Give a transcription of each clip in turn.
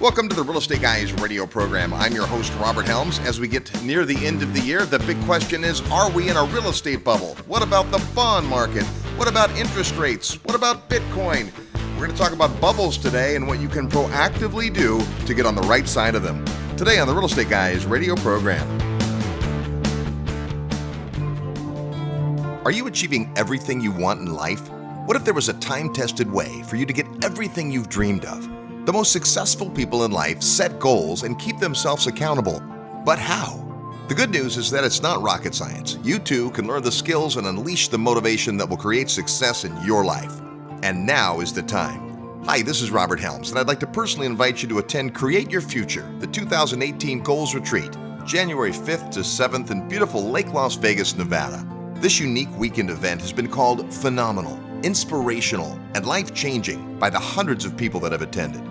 Welcome to the Real Estate Guys radio program. I'm your host, Robert Helms. As we get near the end of the year, the big question is, are we in a real estate bubble? What about the bond market? What about interest rates? What about Bitcoin? We're going to talk about bubbles today and what you can proactively do to get on the right side of them. Today on the Real Estate Guys radio program. Are you achieving everything you want in life? What if there was a time-tested way for you to get everything you've dreamed of? The most successful people in life set goals and keep themselves accountable. But how? The good news is that it's not rocket science. You too can learn the skills and unleash the motivation that will create success in your life. And now is the time. Hi, this is Robert Helms, and I'd like to personally invite you to attend Create Your Future, the 2018 Goals Retreat, January 5th to 7th in beautiful Lake Las Vegas, Nevada. This unique weekend event has been called phenomenal, inspirational, and life-changing by the hundreds of people that have attended.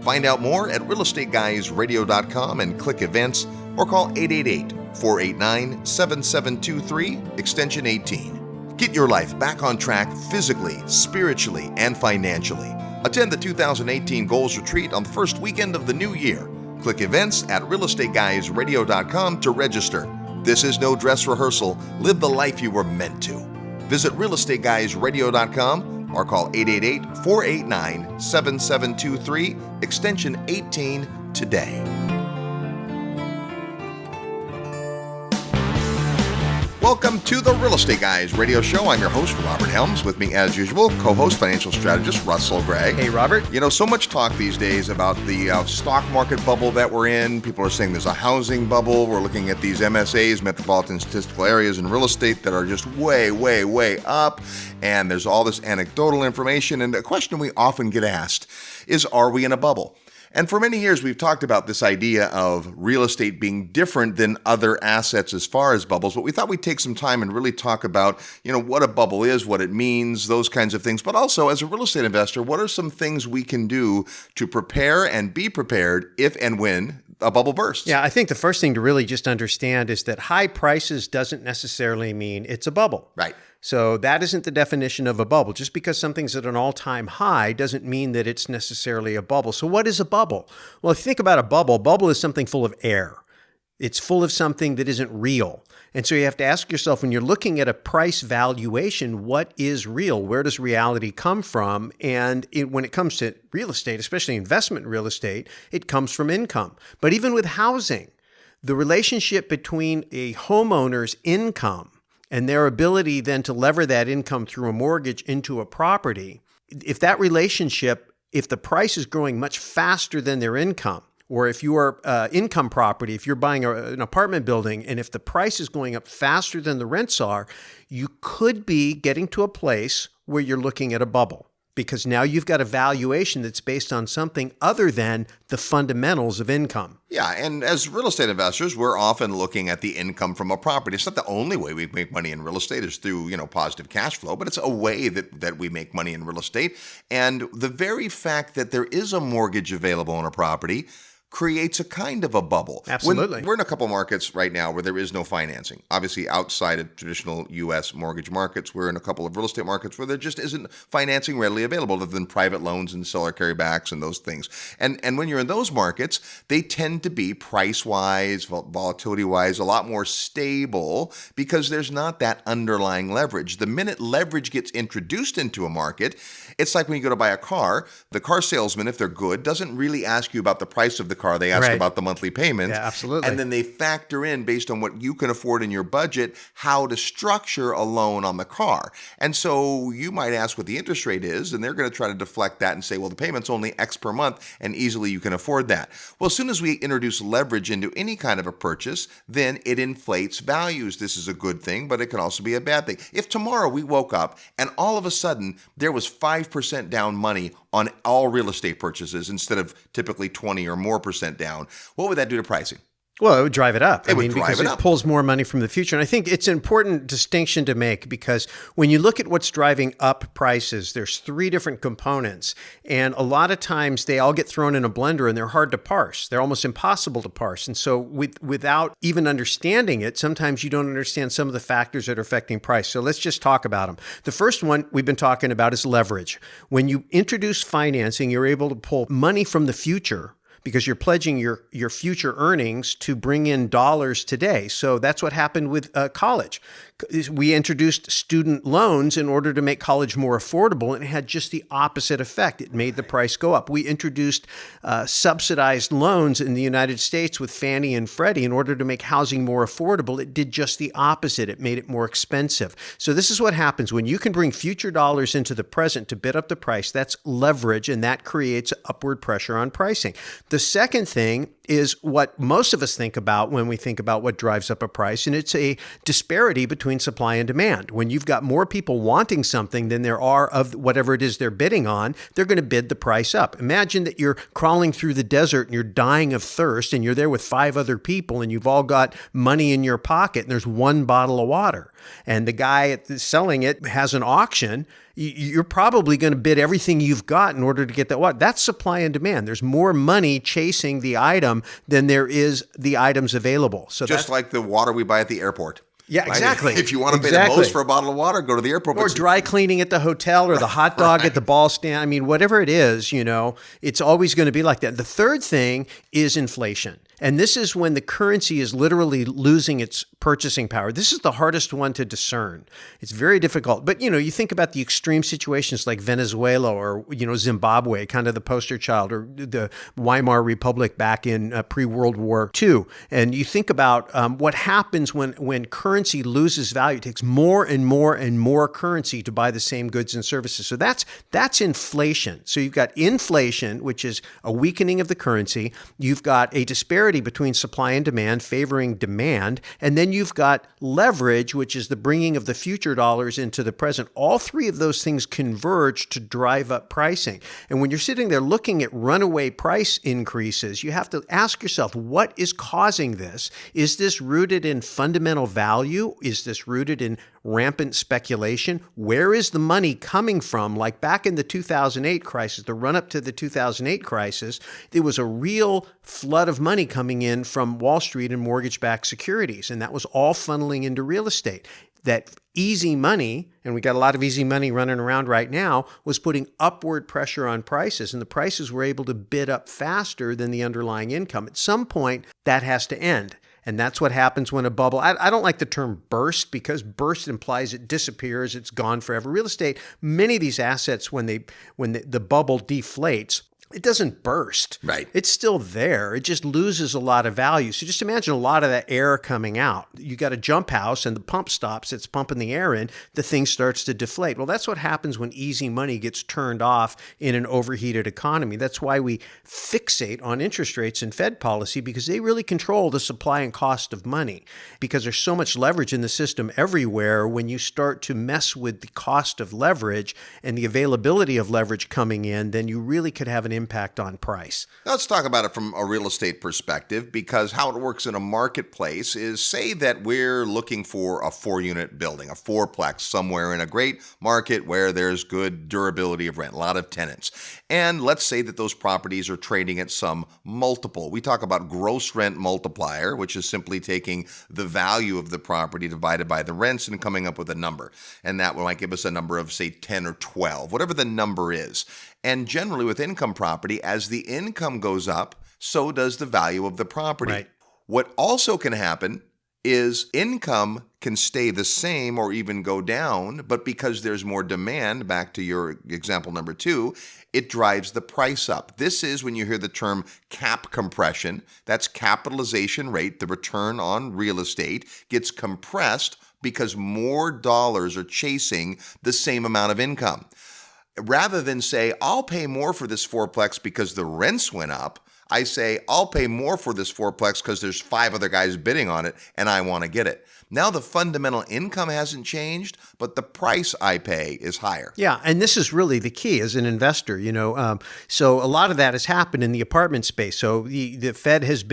Find out more at realestateguysradio.com and click events or call 888-489-7723, extension 18. Get your life back on track physically, spiritually, and financially. Attend the 2018 Goals Retreat on the first weekend of the new year. Click events at realestateguysradio.com to register. This is no dress rehearsal. Live the life you were meant to. Visit realestateguysradio.com or call 888-489-7723, extension 18 today. Welcome to the Real Estate Guys radio show. I'm your host, Robert Helms. With me, as usual, co-host, financial strategist, Russell Gray. Hey, Robert. You know, so much talk these days about the stock market bubble that we're in. People are saying there's a housing bubble. We're looking at these MSAs, metropolitan statistical areas in real estate, that are just way, way, way up. And there's all this anecdotal information. And the question we often get asked is, are we in a bubble? And for many years, we've talked about this idea of real estate being different than other assets as far as bubbles, but we thought we'd take some time and really talk about, what a bubble is, what it means, those kinds of things. But also, as a real estate investor, what are some things we can do to prepare and be prepared if and when a bubble bursts? Yeah, I think the first thing to really just understand is that high prices doesn't necessarily mean it's a bubble. Right. So that isn't the definition of a bubble. Just because something's at an all-time high doesn't mean that it's necessarily a bubble. So what is a bubble? Well, if you think about a bubble is something full of air. It's full of something that isn't real. And so you have to ask yourself, when you're looking at a price valuation, what is real? Where does reality come from? And when it comes to real estate, especially investment real estate, it comes from income. But even with housing, the relationship between a homeowner's income and their ability then to lever that income through a mortgage into a property, if that relationship, if the price is growing much faster than their income, or if you are income property, if you're buying an apartment building, and if the price is going up faster than the rents are, you could be getting to a place where you're looking at a bubble. Because now you've got a valuation that's based on something other than the fundamentals of income. Yeah, and as real estate investors, we're often looking at the income from a property. It's not the only way we make money in real estate is through, positive cash flow, but it's a way that we make money in real estate. And the very fact that there is a mortgage available on a property creates a kind of a bubble. Absolutely. We're in a couple markets right now where there is no financing. Obviously, outside of traditional U.S. mortgage markets, we're in a couple of real estate markets where there just isn't financing readily available other than private loans and seller carrybacks and those things. And when you're in those markets, they tend to be price-wise, volatility-wise, a lot more stable because there's not that underlying leverage. The minute leverage gets introduced into a market, it's like when you go to buy a car, the car salesman, if they're good, doesn't really ask you about the price of the car. They ask about the monthly payments. Yeah, absolutely. And then they factor in, based on what you can afford in your budget, how to structure a loan on the car. And so you might ask what the interest rate is, and they're going to try to deflect that and say, well, the payment's only X per month, and easily you can afford that. Well, as soon as we introduce leverage into any kind of a purchase, then it inflates values. This is a good thing, but it can also be a bad thing. If tomorrow we woke up and all of a sudden there was 5% down money on all real estate purchases instead of typically 20 or more percent down, what would that do to pricing? Well, it would drive it up. Because it pulls more money from the future. And I think it's an important distinction to make because when you look at what's driving up prices, there's three different components. And a lot of times they all get thrown in a blender and they're hard to parse. They're almost impossible to parse. And so without even understanding it, sometimes you don't understand some of the factors that are affecting price. So let's just talk about them. The first one we've been talking about is leverage. When you introduce financing, you're able to pull money from the future because you're pledging your future earnings to bring in dollars today. So that's what happened with college. We introduced student loans in order to make college more affordable, and it had just the opposite effect. It made the price go up. We introduced subsidized loans in the United States with Fannie and Freddie in order to make housing more affordable. It did just the opposite. It made it more expensive. So this is what happens when you can bring future dollars into the present to bid up the price. That's leverage, and that creates upward pressure on pricing. The second thing is what most of us think about when we think about what drives up a price, and it's a disparity between supply and demand. When you've got more people wanting something than there are of whatever it is they're bidding on, they're going to bid the price up. Imagine that you're crawling through the desert and you're dying of thirst, and you're there with 5 other people, and you've all got money in your pocket, and there's 1 bottle of water. And the guy selling it has an auction. You're probably going to bid everything you've got in order to get that water. That's supply and demand. There's more money chasing the item than there is the items available. So just like the water we buy at the airport. Yeah, right? exactly. If you want to pay the most for a bottle of water, go to the airport. Or dry cleaning at the hotel, or the hot dog at the ball stand. I mean, whatever it is, it's always going to be like that. The third thing is inflation. And this is when the currency is literally losing its purchasing power. This is the hardest one to discern. It's very difficult. But, you think about the extreme situations like Venezuela or, Zimbabwe, kind of the poster child, or the Weimar Republic back in pre-World War II. And you think about what happens when currency loses value. It takes more and more and more currency to buy the same goods and services. So that's inflation. So you've got inflation, which is a weakening of the currency. You've got a disparity between supply and demand, favoring demand. And then you've got leverage, which is the bringing of the future dollars into the present. All 3 of those things converge to drive up pricing. And when you're sitting there looking at runaway price increases, you have to ask yourself, what is causing this? Is this rooted in fundamental value? Is this rooted in rampant speculation? Where is the money coming from? Like back in the 2008 crisis, the run up to the 2008 crisis, there was a real flood of money coming in from Wall Street and mortgage-backed securities, and that was all funneling into real estate. That easy money, and we got a lot of easy money running around right now, was putting upward pressure on prices, and the prices were able to bid up faster than the underlying income. At some point, that has to end. And that's what happens when a bubble, I don't like the term burst, because burst implies it disappears, it's gone forever. Real estate, many of these assets, when the bubble deflates, it doesn't burst. Right. It's still there. It just loses a lot of value. So just imagine a lot of that air coming out. You got a jump house and the pump stops, it's pumping the air in, the thing starts to deflate. Well, that's what happens when easy money gets turned off in an overheated economy. That's why we fixate on interest rates and Fed policy, because they really control the supply and cost of money. Because there's so much leverage in the system everywhere, when you start to mess with the cost of leverage and the availability of leverage coming in, then you really could have an impact on price. Let's talk about it from a real estate perspective, because how it works in a marketplace is, say that we're looking for a 4-unit building, a 4-plex somewhere in a great market where there's good durability of rent, a lot of tenants. And let's say that those properties are trading at some multiple. We talk about gross rent multiplier, which is simply taking the value of the property divided by the rents and coming up with a number. And that might give us a number of, say, 10 or 12, whatever the number is. And generally with income property, as the income goes up, so does the value of the property. Right. What also can happen is income can stay the same or even go down, but because there's more demand, back to your example number 2, it drives the price up. This is when you hear the term cap compression. That's capitalization rate, the return on real estate, gets compressed because more dollars are chasing the same amount of income. Rather than say, I'll pay more for this 4-plex because the rents went up, I say, I'll pay more for this 4-plex because there's 5 other guys bidding on it and I want to get it. Now the fundamental income hasn't changed, but the price I pay is higher. Yeah, and this is really the key as an investor. So a lot of that has happened in the apartment space. So the Fed has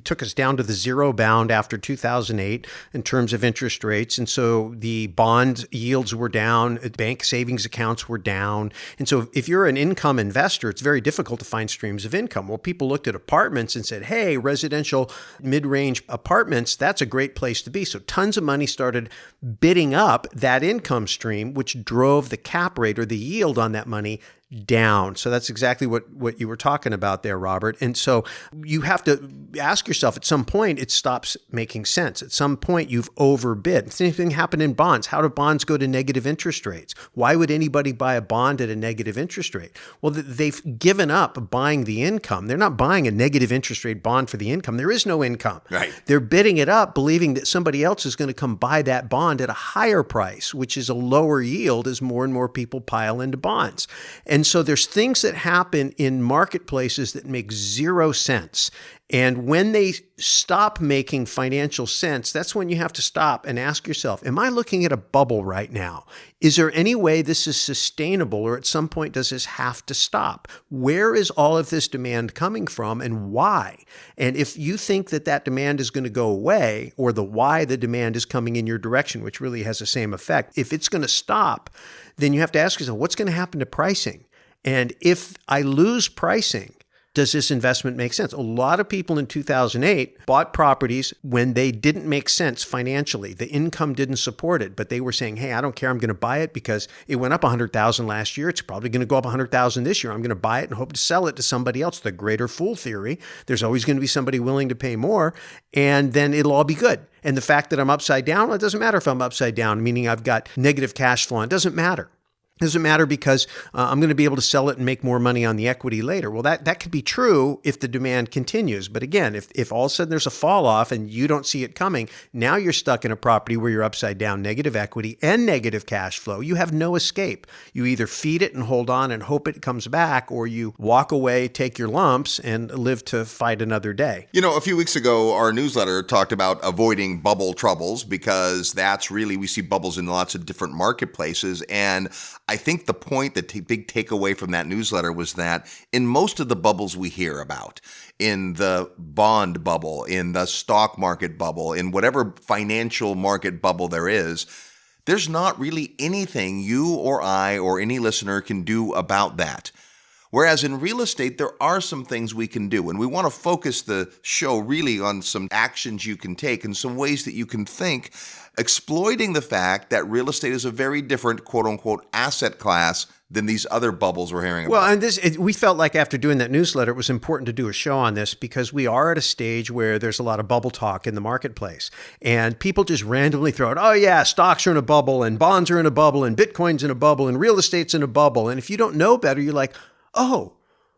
took us down to the zero bound after 2008 in terms of interest rates, and so the bond yields were down, bank savings accounts were down, and so if you're an income investor, it's very difficult to find streams of income. Well, people looked at apartments and said, hey, residential mid-range apartments, that's a great place to be. So tons of money started bidding up that income stream, which drove the cap rate or the yield on that money down. So that's exactly what you were talking about there, Robert. And so you have to ask yourself, at some point, it stops making sense. At some point, you've overbid. Same thing happened in bonds. How do bonds go to negative interest rates? Why would anybody buy a bond at a negative interest rate? Well, they've given up buying the income. They're not buying a negative interest rate bond for the income. There is no income. Right. They're bidding it up, believing that somebody else is going to come buy that bond at a higher price, which is a lower yield as more and more people pile into bonds. And so there's things that happen in marketplaces that make zero sense. And when they stop making financial sense, that's when you have to stop and ask yourself, am I looking at a bubble right now? Is there any way this is sustainable, or at some point does this have to stop? Where is all of this demand coming from and why? And if you think that that demand is going to go away, or the why the demand is coming in your direction, which really has the same effect, if it's going to stop, then you have to ask yourself, what's going to happen to pricing? And if I lose pricing, does this investment make sense? A lot of people in 2008 bought properties when they didn't make sense financially. The income didn't support it, but they were saying, hey, I don't care. I'm going to buy it because it went up 100,000 last year. It's probably going to go up 100,000 this year. I'm going to buy it and hope to sell it to somebody else. The greater fool theory. There's always going to be somebody willing to pay more, and then it'll all be good. And the fact that I'm upside down, well, it doesn't matter if I'm upside down, meaning I've got negative cash flow. It doesn't matter. It doesn't matter because I'm going to be able to sell it and make more money on the equity later. Well, that could be true if the demand continues. But again, if all of a sudden there's a fall off and you don't see it coming, now you're stuck in a property where you're upside down, negative equity and negative cash flow. You have no escape. You either feed it and hold on and hope it comes back, or you walk away, take your lumps, and live to fight another day. You know, a few weeks ago, our newsletter talked about avoiding bubble troubles, because that's really, we see bubbles in lots of different marketplaces. And I think the point, the big takeaway from that newsletter was that in most of the bubbles we hear about, in the bond bubble, in the stock market bubble, in whatever financial market bubble there is, there's not really anything you or I or any listener can do about that. Whereas in real estate, there are some things we can do. And we want to focus the show really on some actions you can take and some ways that you can think, exploiting the fact that real estate is a very different, quote unquote, asset class than these other bubbles we're hearing about. Well, and we felt like after doing that newsletter, it was important to do a show on this because we are at a stage where there's a lot of bubble talk in the marketplace. And people just randomly throw out, oh yeah, stocks are in a bubble and bonds are in a bubble and Bitcoin's in a bubble and real estate's in a bubble. And if you don't know better, you're like, oh,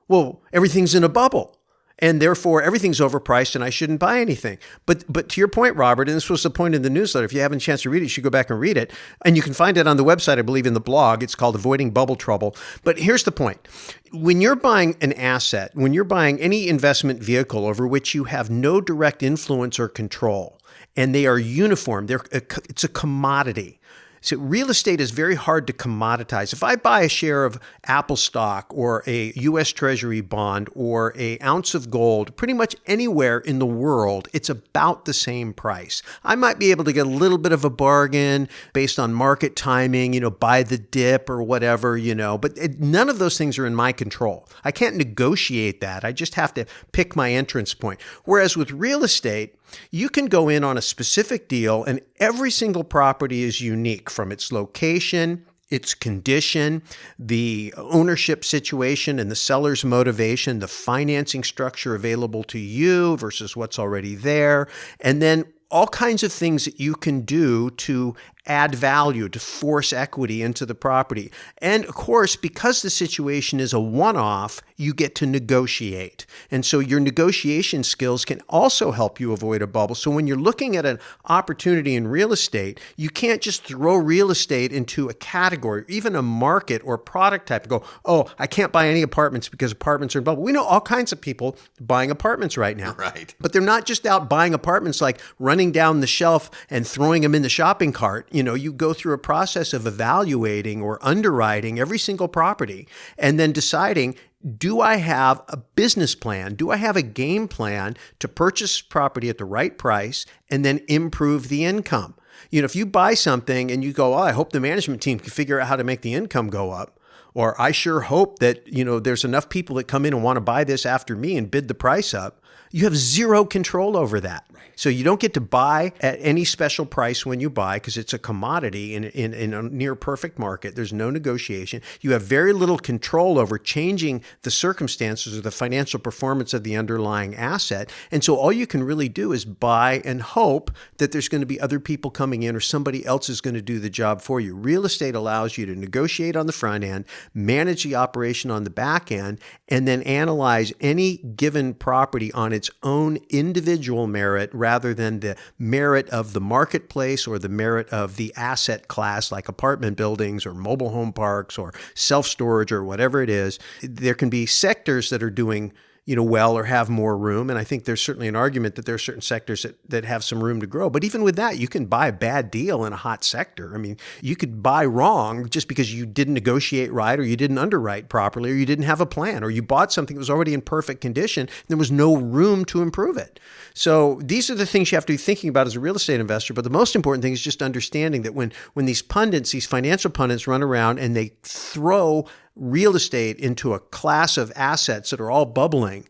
well, everything's in a bubble. And therefore, everything's overpriced and I shouldn't buy anything. But to your point, Robert, and this was the point in the newsletter, if you haven't a chance to read it, you should go back and read it. And you can find it on the website, I believe, in the blog. It's called Avoiding Bubble Trouble. But here's the point. When you're buying an asset, when you're buying any investment vehicle over which you have no direct influence or control, and they are uniform, it's a commodity. So real estate is very hard to commoditize. If I buy a share of Apple stock or a U.S. Treasury bond or an ounce of gold, pretty much anywhere in the world, it's about the same price. I might be able to get a little bit of a bargain based on market timing, buy the dip or whatever, but none of those things are in my control. I can't negotiate that. I just have to pick my entrance point. Whereas with real estate, you can go in on a specific deal and every single property is unique from its location, its condition, the ownership situation and the seller's motivation, the financing structure available to you versus what's already there, and then all kinds of things that you can do to add value, to force equity into the property. And of course, because the situation is a one-off, you get to negotiate. And so your negotiation skills can also help you avoid a bubble. So when you're looking at an opportunity in real estate, you can't just throw real estate into a category, even a market or product type, and go, oh, I can't buy any apartments because apartments are in bubble. We know all kinds of people buying apartments right now. Right. But they're not just out buying apartments like running down the shelf and throwing them in the shopping cart. You go through a process of evaluating or underwriting every single property and then deciding, do I have a business plan? Do I have a game plan to purchase property at the right price and then improve the income? If you buy something and you go, oh, I hope the management team can figure out how to make the income go up. or I sure hope that, there's enough people that come in and want to buy this after me and bid the price up. You have zero control over that. Right. So you don't get to buy at any special price when you buy because it's a commodity in a near perfect market. There's no negotiation. You have very little control over changing the circumstances or the financial performance of the underlying asset. And so all you can really do is buy and hope that there's going to be other people coming in or somebody else is going to do the job for you. Real estate allows you to negotiate on the front end, manage the operation on the back end, and then analyze any given property on its own individual merit rather than the merit of the marketplace or the merit of the asset class like apartment buildings or mobile home parks or self-storage or whatever it is. There can be sectors that are doing well or have more room. And I think there's certainly an argument that there are certain sectors that have some room to grow. But even with that, you can buy a bad deal in a hot sector. I mean, you could buy wrong just because you didn't negotiate right or you didn't underwrite properly or you didn't have a plan or you bought something that was already in perfect condition and there was no room to improve it. So these are the things you have to be thinking about as a real estate investor. But the most important thing is just understanding that when these pundits, these financial pundits run around and they throw real estate into a class of assets that are all bubbling,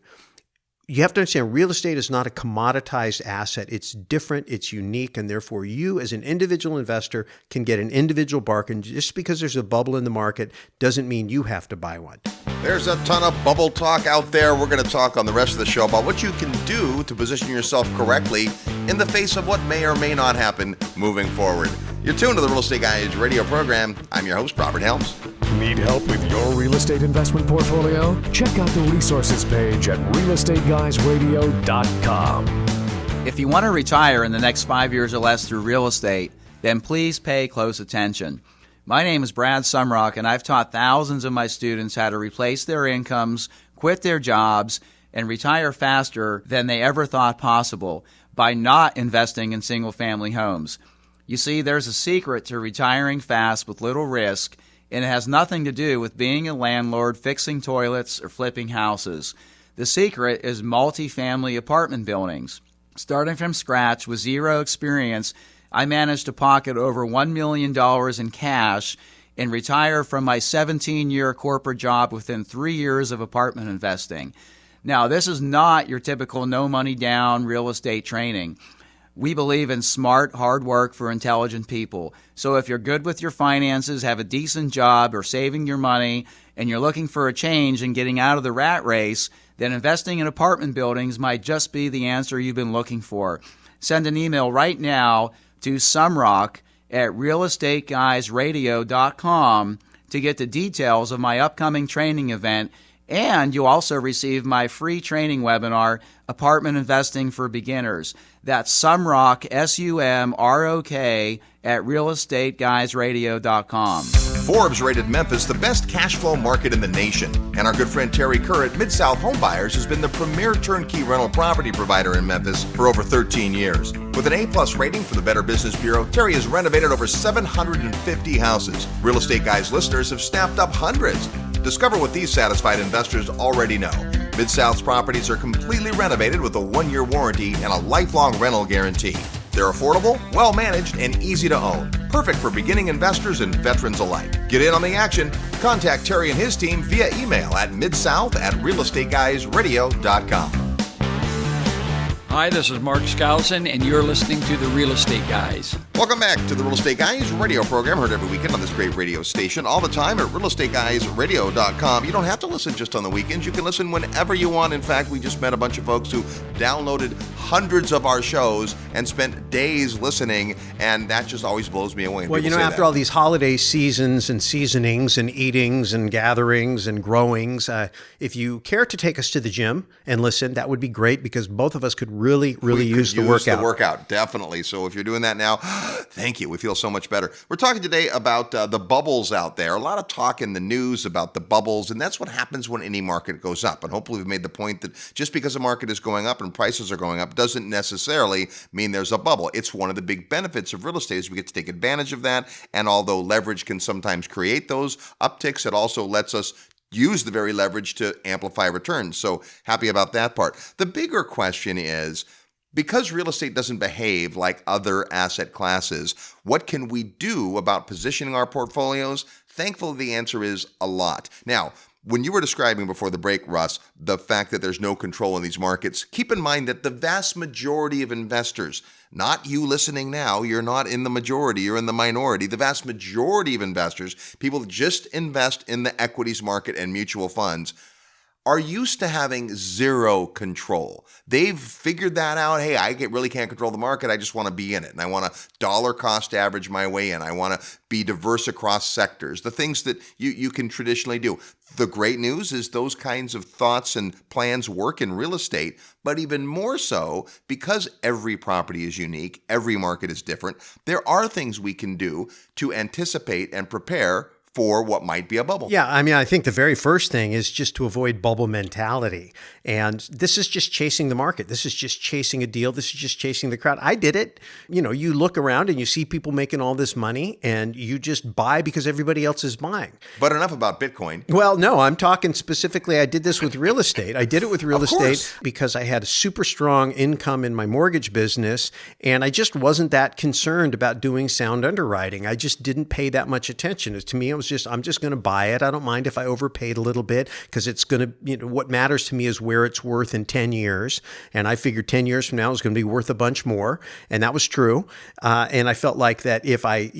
you have to understand real estate is not a commoditized asset. It's different, it's unique, and therefore you as an individual investor can get an individual bargain. Just because there's a bubble in the market doesn't mean you have to buy one. There's a ton of bubble talk out there. We're going to talk on the rest of the show about what you can do to position yourself correctly in the face of what may or may not happen moving forward. You're tuned to the Real Estate Guys radio program. I'm your host, Robert Helms. Need help with your real estate investment portfolio? Check out the resources page at realestateguysradio.com. If you want to retire in the next 5 years or less through real estate, then please pay close attention. My name is Brad Sumrock, and I've taught thousands of my students how to replace their incomes, quit their jobs, and retire faster than they ever thought possible by not investing in single-family homes. You see, there's a secret to retiring fast with little risk, and it has nothing to do with being a landlord, fixing toilets, or flipping houses. The secret is multi-family apartment buildings. Starting from scratch with zero experience, I managed to pocket over $1 million in cash and retire from my 17-year corporate job within 3 years of apartment investing. Now, this is not your typical no money down real estate training. We believe in smart, hard work for intelligent people. So if you're good with your finances, have a decent job, or saving your money, and you're looking for a change and getting out of the rat race, then investing in apartment buildings might just be the answer you've been looking for. Send an email right now to sumrock@realestateguysradio.com to get the details of my upcoming training event, and you'll also receive my free training webinar, Apartment Investing for Beginners. That's Sumrock, SUMROK, @realestateguysradio.com. Forbes rated Memphis the best cash flow market in the nation. And our good friend Terry Kerr at Mid-South Home Buyers has been the premier turnkey rental property provider in Memphis for over 13 years. With an A+ rating from the Better Business Bureau, Terry has renovated over 750 houses. Real Estate Guys listeners have snapped up hundreds. Discover what these satisfied investors already know. Mid-South's properties are completely renovated with a 1-year warranty and a lifelong rental guarantee. They're affordable, well-managed, and easy to own. Perfect for beginning investors and veterans alike. Get in on the action. Contact Terry and his team via email at midsouth@realestateguysradio.com. Hi, this is Mark Skousen, and you're listening to The Real Estate Guys. Welcome back to the Real Estate Guys radio program, heard every weekend on this great radio station, all the time at realestateguysradio.com. You don't have to listen just on the weekends. You can listen whenever you want. In fact, we just met a bunch of folks who downloaded hundreds of our shows and spent days listening, and that just always blows me away. Well, after all these holiday seasons and seasonings and eatings and gatherings and growings, if you care to take us to the gym and listen, that would be great because both of us could really use the workout. Definitely. So if you're doing that now, thank you. We feel so much better. We're talking today about the bubbles out there. A lot of talk in the news about the bubbles, and that's what happens when any market goes up. And hopefully we've made the point that just because a market is going up and prices are going up doesn't necessarily mean there's a bubble. It's one of the big benefits of real estate is we get to take advantage of that. And although leverage can sometimes create those upticks, it also lets us use the very leverage to amplify returns. So happy about that part. The bigger question is, because real estate doesn't behave like other asset classes, what can we do about positioning our portfolios Thankfully, the answer is a lot. Now, when you were describing before the break, Russ, the fact that there's no control in these markets, keep in mind that the vast majority of investors, not you listening now, you're not in the majority, you're in the minority. The vast majority of investors, people that just invest in the equities market and mutual funds, are used to having zero control. They've figured that out. Hey, I really can't control the market. I just want to be in it. And I want to dollar cost average my way in. I want to be diverse across sectors, the things that you can traditionally do. The great news is those kinds of thoughts and plans work in real estate, but even more so because every property is unique, every market is different. There are things we can do to anticipate and prepare for what might be a bubble. Yeah, I mean, I think the very first thing is just to avoid bubble mentality. And this is just chasing the market. This is just chasing a deal. This is just chasing the crowd. I did it. You look around and you see people making all this money and you just buy because everybody else is buying. But enough about Bitcoin. Well, no, I'm talking specifically, I did this with real estate. I did it with real estate because I had a super strong income in my mortgage business and I just wasn't that concerned about doing sound underwriting. I just didn't pay that much attention. To me, it was I'm just going to buy it. I don't mind if I overpaid a little bit because it's going to, what matters to me is where it's worth in 10 years. And I figured 10 years from now it's going to be worth a bunch more. And that was true. And I felt like that if I,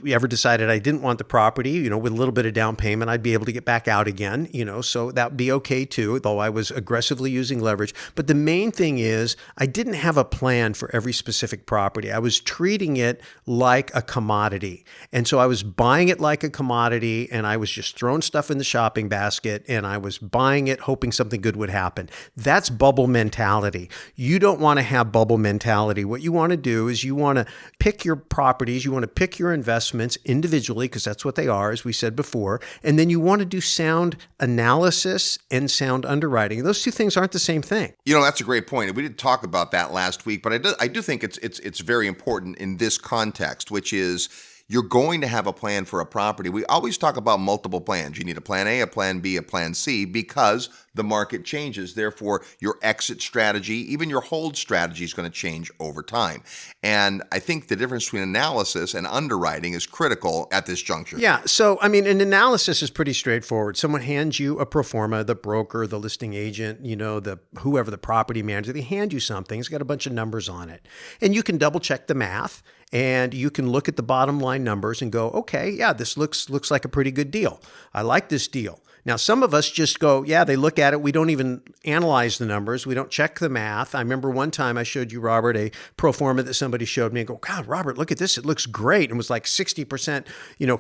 ever decided I didn't want the property, with a little bit of down payment, I'd be able to get back out again, so that would be okay too, though I was aggressively using leverage. But the main thing is I didn't have a plan for every specific property. I was treating it like a commodity. And so I was buying it like a commodity. And I was just throwing stuff in the shopping basket and I was buying it, hoping something good would happen. That's bubble mentality. You don't want to have bubble mentality. What you want to do is you want to pick your properties, you want to pick your investments individually, because that's what they are, as we said before. And then you want to do sound analysis and sound underwriting. Those two things aren't the same thing. That's a great point. We did talk about that last week, but I do think it's very important in this context, which is you're going to have a plan for a property. We always talk about multiple plans. You need a plan A, a plan B, a plan C, because the market changes. Therefore, your exit strategy, even your hold strategy is going to change over time. And I think the difference between analysis and underwriting is critical at this juncture. Yeah. So, an analysis is pretty straightforward. Someone hands you a pro forma, the broker, the listing agent, whoever the property manager, they hand you something. It's got a bunch of numbers on it. And you can double check the math. And you can look at the bottom line numbers and go, okay, yeah, this looks like a pretty good deal. I like this deal. Now, some of us just go, yeah, they look at it. We don't even analyze the numbers. We don't check the math. I remember one time I showed you, Robert, a pro forma that somebody showed me and go, God, Robert, look at this. It looks great. And it was like 60%,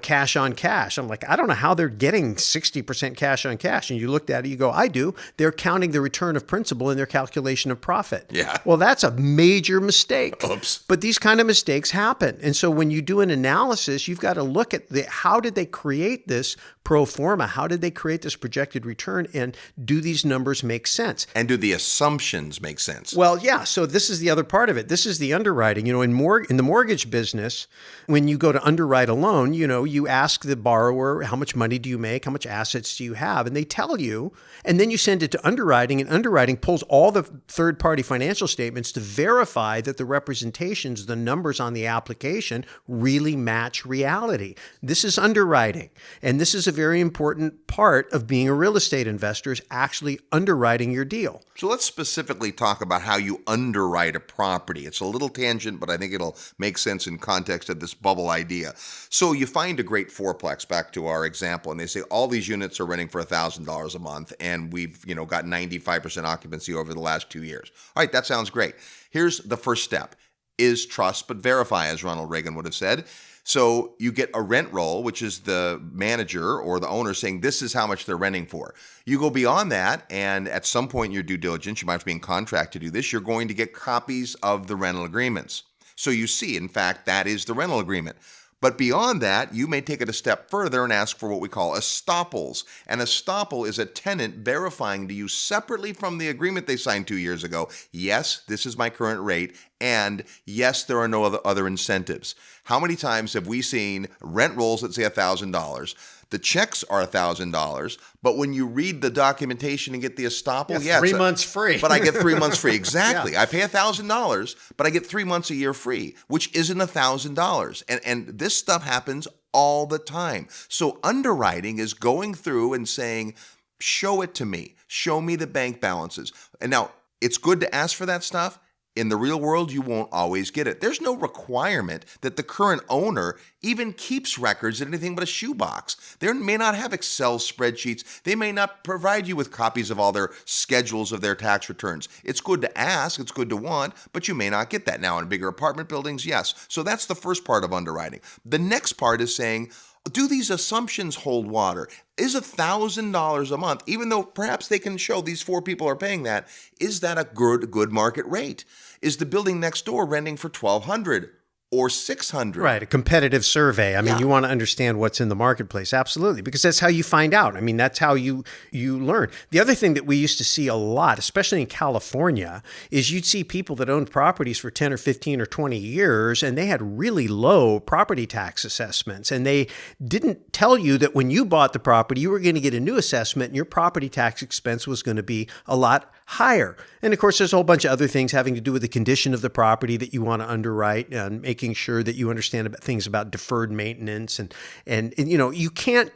cash on cash. I'm like, I don't know how they're getting 60% cash on cash. And you looked at it, you go, I do. They're counting the return of principal in their calculation of profit. Yeah. Well, that's a major mistake. Oops. But these kind of mistakes happen. And so when you do an analysis, you've got to look at how did they create this pro forma? How did they create this projected return? And do these numbers make sense? And do the assumptions make sense? Well, yeah. So this is the other part of it. This is the underwriting. In the mortgage business, when you go to underwrite a loan, you ask the borrower, how much money do you make? How much assets do you have? And they tell you, and then you send it to underwriting, and underwriting pulls all the third-party financial statements to verify that the representations, the numbers on the application really match reality. This is underwriting. And this is a very important part of being a real estate investor, is actually underwriting your deal. So let's specifically talk about how you underwrite a property. It's a little tangent, but I think it'll make sense in context of this bubble idea. So you find a great fourplex, back to our example, and they say all these units are renting for $1,000 a month, and we've got 95% occupancy over the last 2 years. All right, that sounds great. Here's the first step: is trust but verify, as Ronald Reagan would have said. So you get a rent roll, which is the manager or the owner saying this is how much they're renting for. You go beyond that, and at some point in your due diligence, you might have to be in contract to do this, you're going to get copies of the rental agreements. So you see, in fact, that is the rental agreement. But beyond that, you may take it a step further and ask for what we call estoppels. An estoppel is a tenant verifying to you separately from the agreement they signed 2 years ago, yes, this is my current rate, and yes, there are no other incentives. How many times have we seen rent rolls that say $1,000? The checks are $1,000, but when you read the documentation and get the estoppel, 3 months free. But I get 3 months free. Exactly. I pay $1,000, but I get 3 months a year free, which isn't $1,000. And this stuff happens all the time. So underwriting is going through and saying, show it to me. Show me the bank balances. And now it's good to ask for that stuff. In the real world, you won't always get it. There's no requirement that the current owner even keeps records in anything but a shoebox. They may not have Excel spreadsheets. They may not provide you with copies of all their schedules of their tax returns. It's good to ask, it's good to want, but you may not get that. Now in bigger apartment buildings, yes. So that's the first part of underwriting. The next part is saying, do these assumptions hold water? Is $1,000 a month, even though perhaps they can show these 4 people are paying that, is that a good market rate? Is the building next door renting for $1,200 or $600? Right, a competitive survey. I mean, you want to understand what's in the marketplace. Absolutely, because that's how you find out. I mean, that's how you learn. The other thing that we used to see a lot, especially in California, is you'd see people that owned properties for 10 or 15 or 20 years, and they had really low property tax assessments. And they didn't tell you that when you bought the property, you were going to get a new assessment and your property tax expense was going to be a lot higher. And of course, there's a whole bunch of other things having to do with the condition of the property that you want to underwrite and making sure that you understand about things about deferred maintenance. And you know, you can't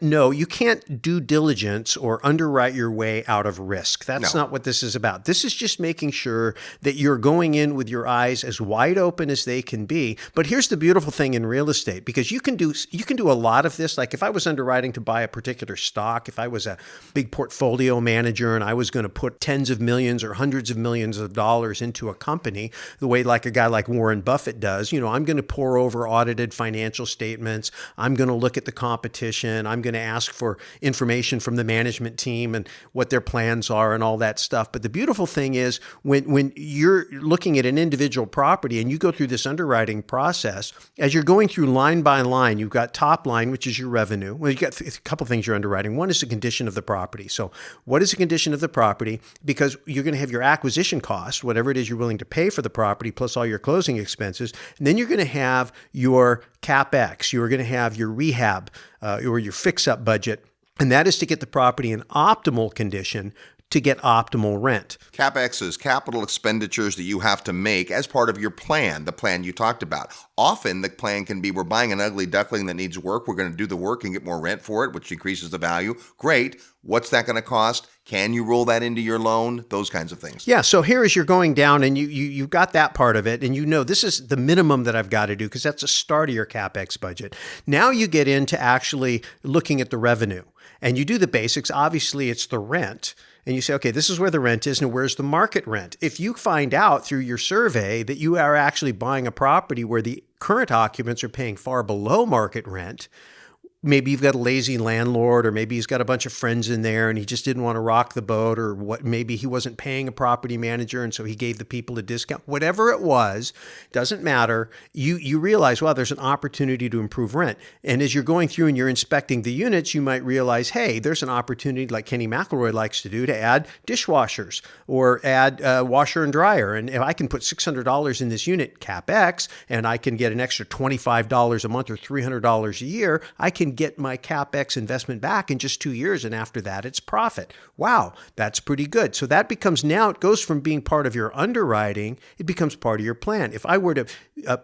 due diligence or underwrite your way out of risk. That's not what this is about. This is just making sure that you're going in with your eyes as wide open as they can be. But here's the beautiful thing in real estate, because you can do a lot of this. Like if I was underwriting to buy a particular stock, if I was a big portfolio manager and I was going to put tens of millions or hundreds of millions of dollars into a company, the way like a guy like Warren Buffett does, you know, I'm going to pour over audited financial statements. I'm going to look at the competition. I'm going to ask for information from the management team and what their plans are and all that stuff. But the beautiful thing is when you're looking at an individual property and you go through this underwriting process, as you're going through line by line, you've got top line, which is your revenue. Well, you've got a couple things you're underwriting. One is the condition of the property. So what is the condition of the property? Because you're going to have your acquisition cost, whatever it is you're willing to pay for the property, plus all your closing expenses. And then you're going to have your CapEx. You're going to have your rehab or your fix-up budget. And that is to get the property in optimal condition to get optimal rent. CapEx is capital expenditures that you have to make as part of your plan, the plan you talked about. Often the plan can be, we're buying an ugly duckling that needs work. We're going to do the work and get more rent for it, which increases the value. Great. What's that going to cost? Can you roll that into your loan? Those kinds of things. Yeah. So here as you're going down and you've got that part of it, and you know this is the minimum that I've got to do because that's the start of your CapEx budget. Now you get into actually looking at the revenue and you do the basics. Obviously, it's the rent. And you say, okay, this is where the rent is and where's the market rent? If you find out through your survey that you are actually buying a property where the current occupants are paying far below market rent, maybe you've got a lazy landlord, or maybe he's got a bunch of friends in there and he just didn't want to rock the boat, or what, maybe he wasn't paying a property manager and so he gave the people a discount. Whatever it was, doesn't matter. You realize, well, there's an opportunity to improve rent. And as you're going through and you're inspecting the units, you might realize, hey, there's an opportunity, like Kenny McElroy likes to do, to add dishwashers or add washer and dryer. And if I can put $600 in this unit CapEx and I can get an extra $25 a month or $300 a year, I can get my CapEx investment back in just 2 years. And after that, it's profit. Wow, that's pretty good. So that becomes, now it goes from being part of your underwriting, it becomes part of your plan. If I were to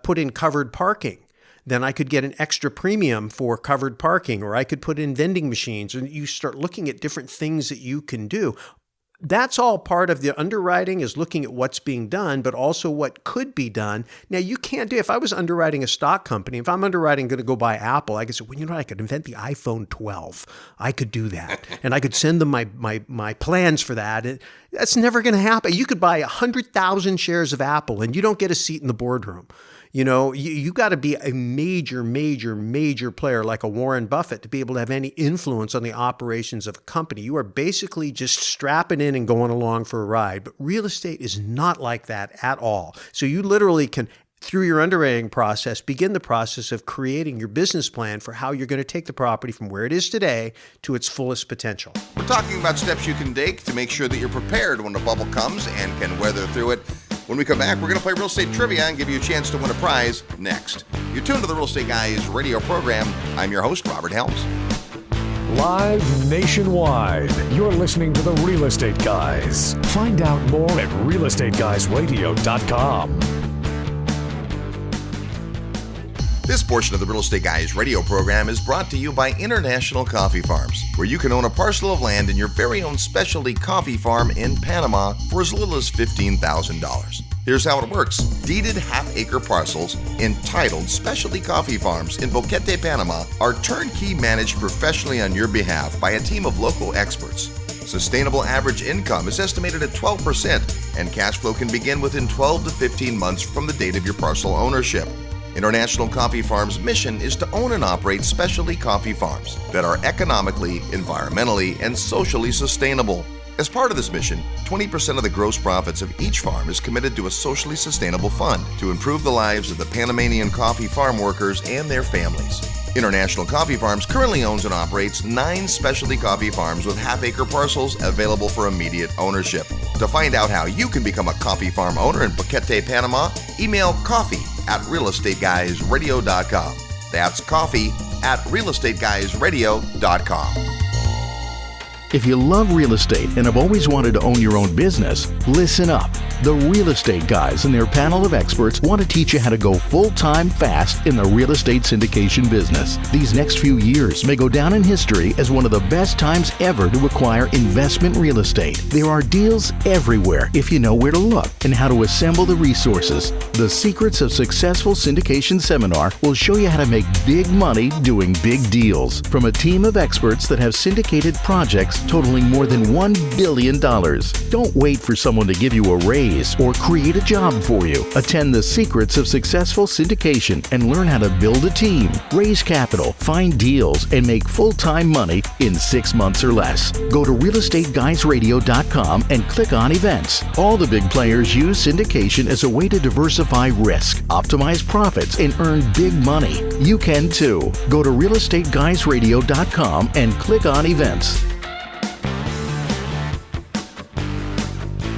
put in covered parking, then I could get an extra premium for covered parking, or I could put in vending machines, and you start looking at different things that you can do. That's all part of the underwriting, is looking at what's being done, but also what could be done. Now, you can't do, if I was underwriting a stock company, if I'm underwriting going to go buy Apple, I could say, well, you know what, I could invent the iPhone 12. I could do that. And I could send them my plans for that. That's never going to happen. You could buy 100,000 shares of Apple and you don't get a seat in the boardroom. You know, you got to be a major player like a Warren Buffett to be able to have any influence on the operations of a company. You are basically just strapping in and going along for a ride. But real estate is not like that at all. So you literally can, through your underwriting process, begin the process of creating your business plan for how you're going to take the property from where it is today to its fullest potential. We're talking about steps you can take to make sure that you're prepared when the bubble comes and can weather through it. When we come back, we're going to play real estate trivia and give you a chance to win a prize next. You're tuned to the Real Estate Guys radio program. I'm your host, Robert Helms. Live nationwide. You're listening to The Real Estate Guys. Find out more at realestateguysradio.com. This portion of the Real Estate Guys radio program is brought to you by International Coffee Farms, where you can own a parcel of land in your very own specialty coffee farm in Panama for as little as $15,000. Here's how it works. Deeded half-acre parcels entitled Specialty Coffee Farms in Boquete, Panama are turnkey managed professionally on your behalf by a team of local experts. Sustainable average income is estimated at 12%, and cash flow can begin within 12 to 15 months from the date of your parcel ownership. International Coffee Farms' mission is to own and operate specialty coffee farms that are economically, environmentally, and socially sustainable. As part of this mission, 20% of the gross profits of each farm is committed to a socially sustainable fund to improve the lives of the Panamanian coffee farm workers and their families. International Coffee Farms currently owns and operates 9 specialty coffee farms with half-acre parcels available for immediate ownership. To find out how you can become a coffee farm owner in Boquete, Panama, email coffee@realestateguysradio.com. That's coffee@realestateguysradio.com. If you love real estate and have always wanted to own your own business, listen up. The Real Estate Guys and their panel of experts want to teach you how to go full-time fast in the real estate syndication business. These next few years may go down in history as one of the best times ever to acquire investment real estate. There are deals everywhere if you know where to look and how to assemble the resources. The Secrets of Successful Syndication seminar will show you how to make big money doing big deals from a team of experts that have syndicated projects totaling more than $1 billion. Don't wait for someone to give you a raise or create a job for you. Attend the Secrets of Successful Syndication and learn how to build a team, raise capital, find deals, and make full-time money in 6 months or less. Go to realestateguysradio.com and click on events. All the big players use syndication as a way to diversify risk, optimize profits, and earn big money. You can too. Go to realestateguysradio.com and click on events.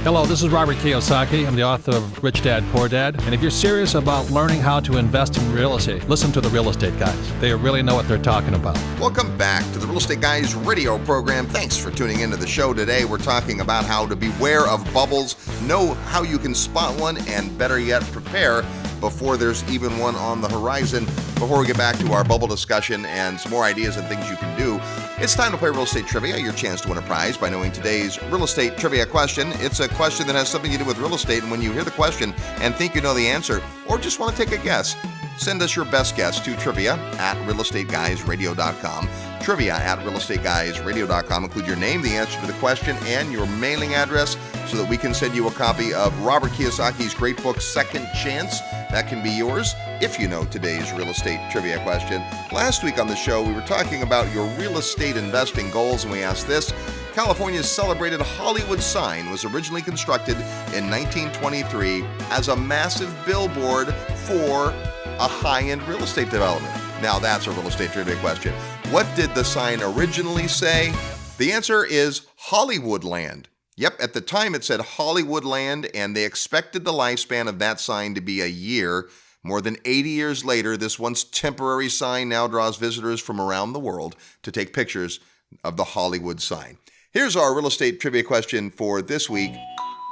Hello, this is Robert Kiyosaki. I'm the author of Rich Dad, Poor Dad. And if you're serious about learning how to invest in real estate, listen to the Real Estate Guys. They really know what they're talking about. Welcome back to the Real Estate Guys radio program. Thanks for tuning into the show today. We're talking about how to beware of bubbles, know how you can spot one, and better yet, prepare before there's even one on the horizon. Before we get back to our bubble discussion and some more ideas and things you can do, it's time to play Real Estate Trivia, your chance to win a prize by knowing today's Real Estate Trivia question. It's a question that has something to do with real estate, and when you hear the question and think you know the answer, or just want to take a guess, send us your best guess to trivia@realestateguysradio.com. Trivia@realestateguysradio.com. Include your name, the answer to the question, and your mailing address so that we can send you a copy of Robert Kiyosaki's great book, Second Chance. That can be yours if you know today's real estate trivia question. Last week on the show, we were talking about your real estate investing goals, and we asked this. California's celebrated Hollywood sign was originally constructed in 1923 as a massive billboard for a high-end real estate development. Now that's a real estate trivia question. What did the sign originally say? The answer is Hollywoodland. Yep, at the time it said Hollywoodland, and they expected the lifespan of that sign to be a year. More than 80 years later, this once temporary sign now draws visitors from around the world to take pictures of the Hollywood sign. Here's our real estate trivia question for this week.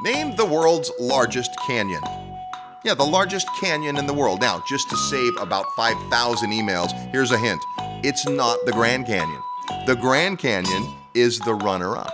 Name the world's largest canyon. Yeah, the largest canyon in the world. Now, just to save about 5,000 emails, here's a hint. It's not the Grand Canyon. The Grand Canyon is the runner-up.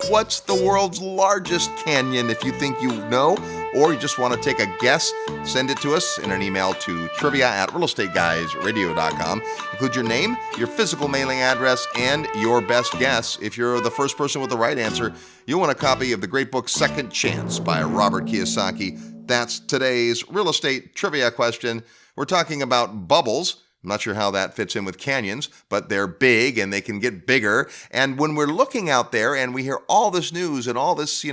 What's the world's largest canyon? If you think you know, or you just want to take a guess, send it to us in an email to trivia@realestateguysradio.com. Include your name, your physical mailing address, and your best guess. If you're the first person with the right answer, you'll win a copy of the great book, Second Chance by Robert Kiyosaki. That's today's real estate trivia question. We're talking about bubbles. I'm not sure how that fits in with canyons, but they're big and they can get bigger. And when we're looking out there and we hear all this news and all this,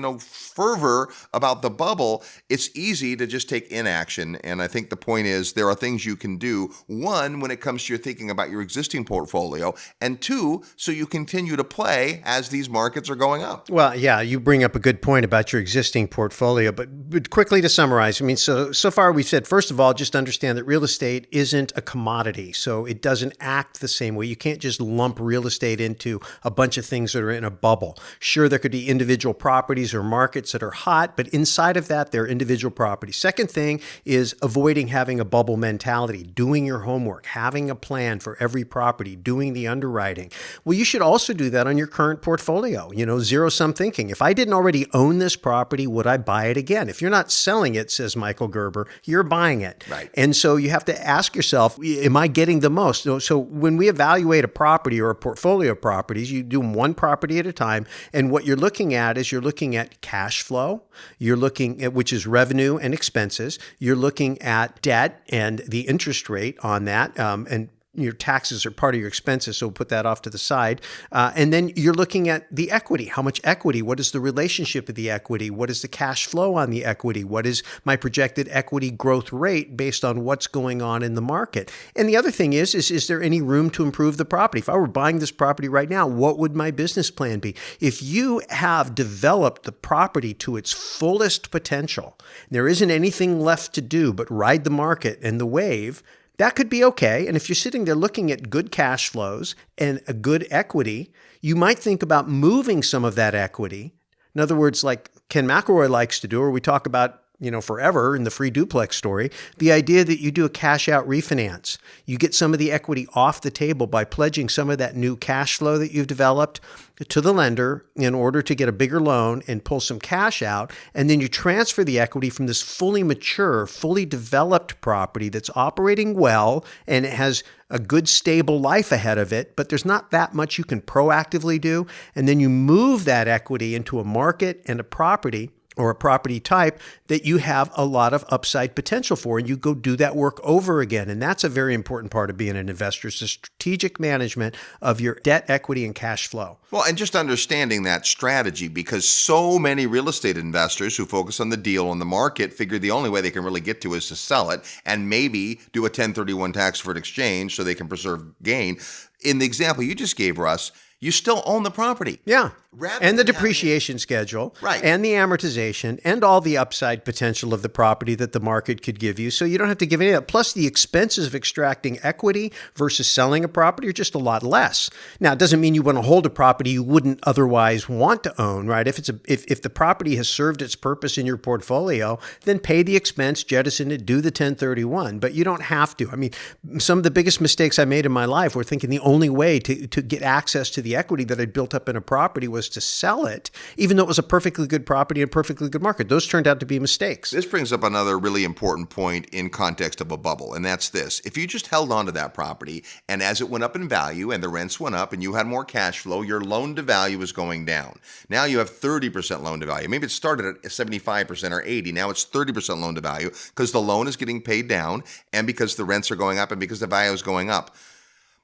fervor about the bubble, it's easy to just take inaction. And I think the point is there are things you can do. One, when it comes to your thinking about your existing portfolio, and two, so you continue to play as these markets are going up. Well, yeah, you bring up a good point about your existing portfolio, but quickly to summarize, so far we've said, first of all, just understand that real estate isn't a commodity. already, so it doesn't act the same way. You can't just lump real estate into a bunch of things that are in a bubble. Sure, there could be individual properties or markets that are hot, but inside of that, there are individual properties. Second thing is avoiding having a bubble mentality, doing your homework, having a plan for every property, doing the underwriting. Well, you should also do that on your current portfolio. Zero-sum thinking. If I didn't already own this property, would I buy it again? If you're not selling it, says Michael Gerber, you're buying it. Right. And so you have to ask yourself, am I getting the most? So when we evaluate a property or a portfolio of properties, you do them one property at a time. And what you're looking at is you're looking at cash flow. You're looking at, which is revenue and expenses. You're looking at debt and the interest rate on that. And your taxes are part of your expenses, so we'll put that off to the side. And then you're looking at the equity. How much equity? What is the relationship of the equity? What is the cash flow on the equity? What is my projected equity growth rate based on what's going on in the market? And the other thing is there any room to improve the property? If I were buying this property right now, what would my business plan be? If you have developed the property to its fullest potential, there isn't anything left to do but ride the market and the wave, that could be okay. And if you're sitting there looking at good cash flows and a good equity, you might think about moving some of that equity. In other words, like Ken McElroy likes to do, or we talk about forever in the free duplex story, the idea that you do a cash out refinance. You get some of the equity off the table by pledging some of that new cash flow that you've developed to the lender in order to get a bigger loan and pull some cash out. And then you transfer the equity from this fully mature, fully developed property that's operating well and it has a good, stable life ahead of it, but there's not that much you can proactively do. And then you move that equity into a market and a property or a property type that you have a lot of upside potential for, and you go do that work over again. And that's a very important part of being an investor, is the strategic management of your debt, equity, and cash flow. Well, and just understanding that strategy, because so many real estate investors who focus on the deal on the market figure the only way they can really get to is to sell it and maybe do a 1031 tax-deferred exchange so they can preserve gain. In the example you just gave, Russ, you still own the property. Yeah. Rather and the than depreciation schedule, right, and the amortization, and all the upside potential of the property that the market could give you. So you don't have to give any of that. Plus, the expenses of extracting equity versus selling a property are just a lot less. Now, it doesn't mean you want to hold a property you wouldn't otherwise want to own, right? If the property has served its purpose in your portfolio, then pay the expense, jettison it, do the 1031. But you don't have to. I mean, some of the biggest mistakes I made in my life were thinking the only way to get access to the equity that I'd built up in a property was to sell it, even though it was a perfectly good property and a perfectly good market. Those turned out to be mistakes. This brings up another really important point in context of a bubble, and that's this. If you just held on to that property, and as it went up in value and the rents went up and you had more cash flow, your loan to value is going down. Now you have 30% loan to value. Maybe it started at 75% or 80. Now it's 30% loan to value because the loan is getting paid down and because the rents are going up and because the value is going up.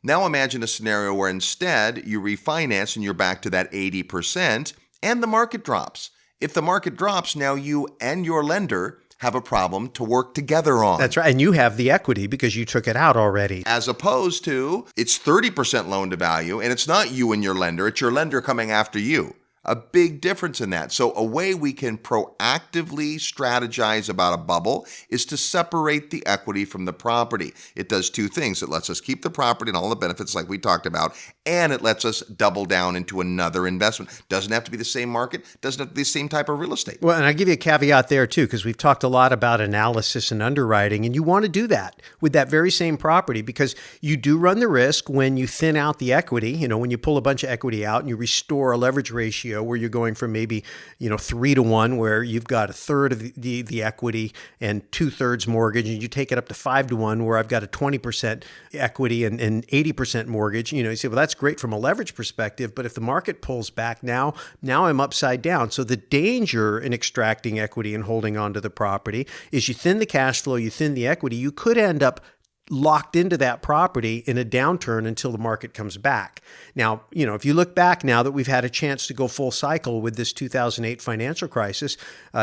Now imagine a scenario where instead you refinance and you're back to that 80% and the market drops. If the market drops, now you and your lender have a problem to work together on. That's right. And you have the equity because you took it out already. As opposed to it's 30% loan to value and it's not you and your lender, it's your lender coming after you. A big difference in that. So a way we can proactively strategize about a bubble is to separate the equity from the property. It does two things. It lets us keep the property and all the benefits like we talked about, and it lets us double down into another investment. Doesn't have to be the same market, doesn't have to be the same type of real estate. Well, and I give you a caveat there too, because we've talked a lot about analysis and underwriting, and you want to do that with that very same property because you do run the risk when you thin out the equity, when you pull a bunch of equity out and you restore a leverage ratio where you're going from maybe 3-to-1 where you've got a third of the equity and 2/3 mortgage, and you take it up to 5-to-1 where I've got a 20% equity and 80% mortgage. You say, well, that's great from a leverage perspective, but if the market pulls back now I'm upside down. So the danger in extracting equity and holding on to the property is you thin the cash flow, you thin the equity, you could end up locked into that property in a downturn until the market comes back. Now, if you look back now that we've had a chance to go full cycle with this 2008 financial crisis,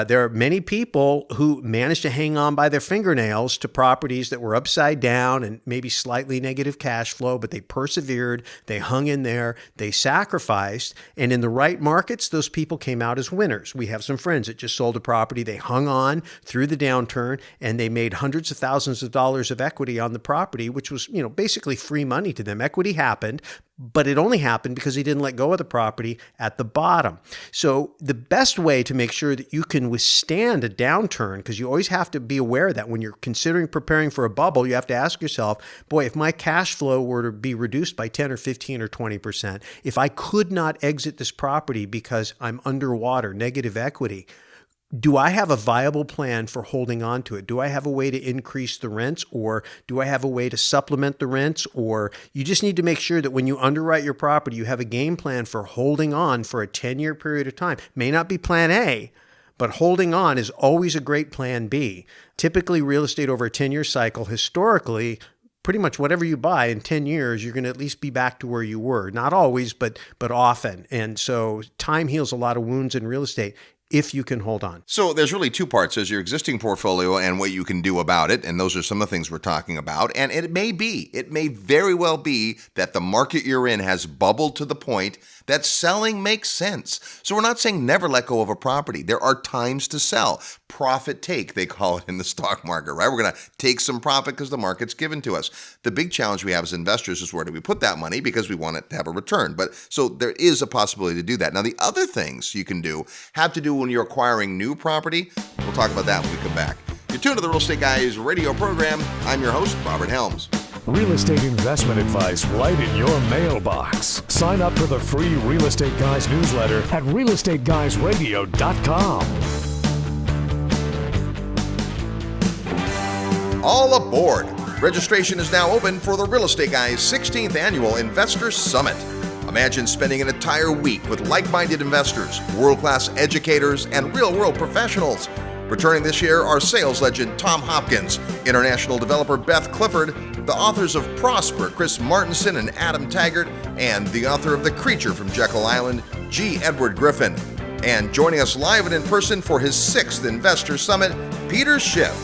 there are many people who managed to hang on by their fingernails to properties that were upside down and maybe slightly negative cash flow, but they persevered, they hung in there, they sacrificed, and in the right markets, those people came out as winners. We have some friends that just sold a property, they hung on through the downturn, and they made hundreds of thousands of dollars of equity on on the property, which was, basically free money to them. Equity happened, but it only happened because he didn't let go of the property at the bottom. So the best way to make sure that you can withstand a downturn, because you always have to be aware that when you're considering preparing for a bubble, you have to ask yourself, boy, if my cash flow were to be reduced by 10 or 15 or 20%, if I could not exit this property because I'm underwater, negative equity, do I have a viable plan for holding on to it? Do I have a way to increase the rents, or do I have a way to supplement the rents? Or you just need to make sure that when you underwrite your property, you have a game plan for holding on for a 10-year period of time. May not be plan A, but holding on is always a great plan B. Typically, real estate over a 10-year cycle, historically, pretty much whatever you buy in 10 years, you're going to at least be back to where you were. Not always, but often. And so time heals a lot of wounds in real estate, if you can hold on. So there's really two parts. There's your existing portfolio and what you can do about it. And those are some of the things we're talking about. And it may very well be that the market you're in has bubbled to the point that selling makes sense. So we're not saying never let go of a property. There are times to sell. Profit take, they call it in the stock market, right? We're going to take some profit because the market's given to us. The big challenge we have as investors is where do we put that money, because we want it to have a return. But so there is a possibility to do that. Now, the other things you can do have to do when you're acquiring new property. We'll talk about that when we come back. You're tuned to the Real Estate Guys radio program. I'm your host, Robert Helms. Real estate investment advice right in your mailbox. Sign up for the free Real Estate Guys newsletter at realestateguysradio.com. All aboard. Registration is now open for the Real Estate Guys 16th Annual Investor Summit. Imagine spending an entire week with like-minded investors, world-class educators, and real-world professionals. Returning this year are sales legend Tom Hopkins, international developer Beth Clifford, the authors of Prosper, Chris Martinson and Adam Taggart, and the author of The Creature from Jekyll Island, G. Edward Griffin. And joining us live and in person for his 6th Investor Summit, Peter Schiff.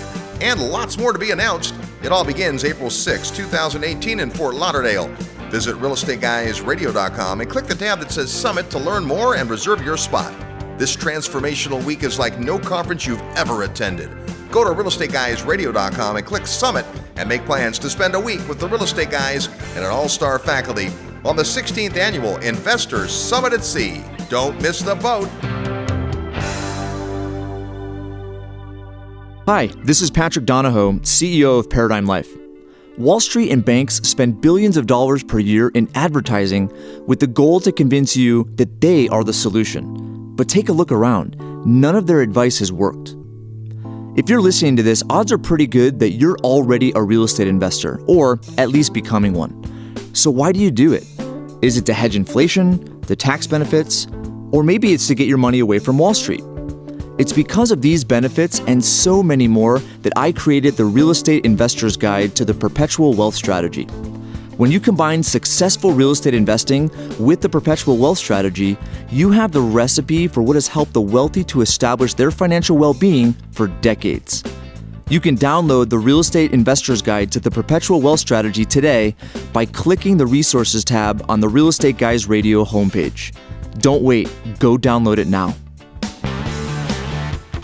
And lots more to be announced. It all begins April 6, 2018 in Fort Lauderdale. Visit realestateguysradio.com and click the tab that says Summit to learn more and reserve your spot. This transformational week is like no conference you've ever attended. Go to realestateguysradio.com and click Summit and make plans to spend a week with the Real Estate Guys and an all-star faculty on the 16th Annual Investors Summit at Sea. Don't miss the boat. Hi, this is Patrick Donahoe, CEO of Paradigm Life. Wall Street and banks spend billions of dollars per year in advertising with the goal to convince you that they are the solution. But take a look around. None of their advice has worked. If you're listening to this, odds are pretty good that you're already a real estate investor, or at least becoming one. So why do you do it? Is it to hedge inflation, the tax benefits, or maybe it's to get your money away from Wall Street? It's because of these benefits and so many more that I created the Real Estate Investor's Guide to the Perpetual Wealth Strategy. When you combine successful real estate investing with the perpetual wealth strategy, you have the recipe for what has helped the wealthy to establish their financial well-being for decades. You can download the Real Estate Investor's Guide to the Perpetual Wealth Strategy today by clicking the Resources tab on the Real Estate Guys Radio homepage. Don't wait, go download it now.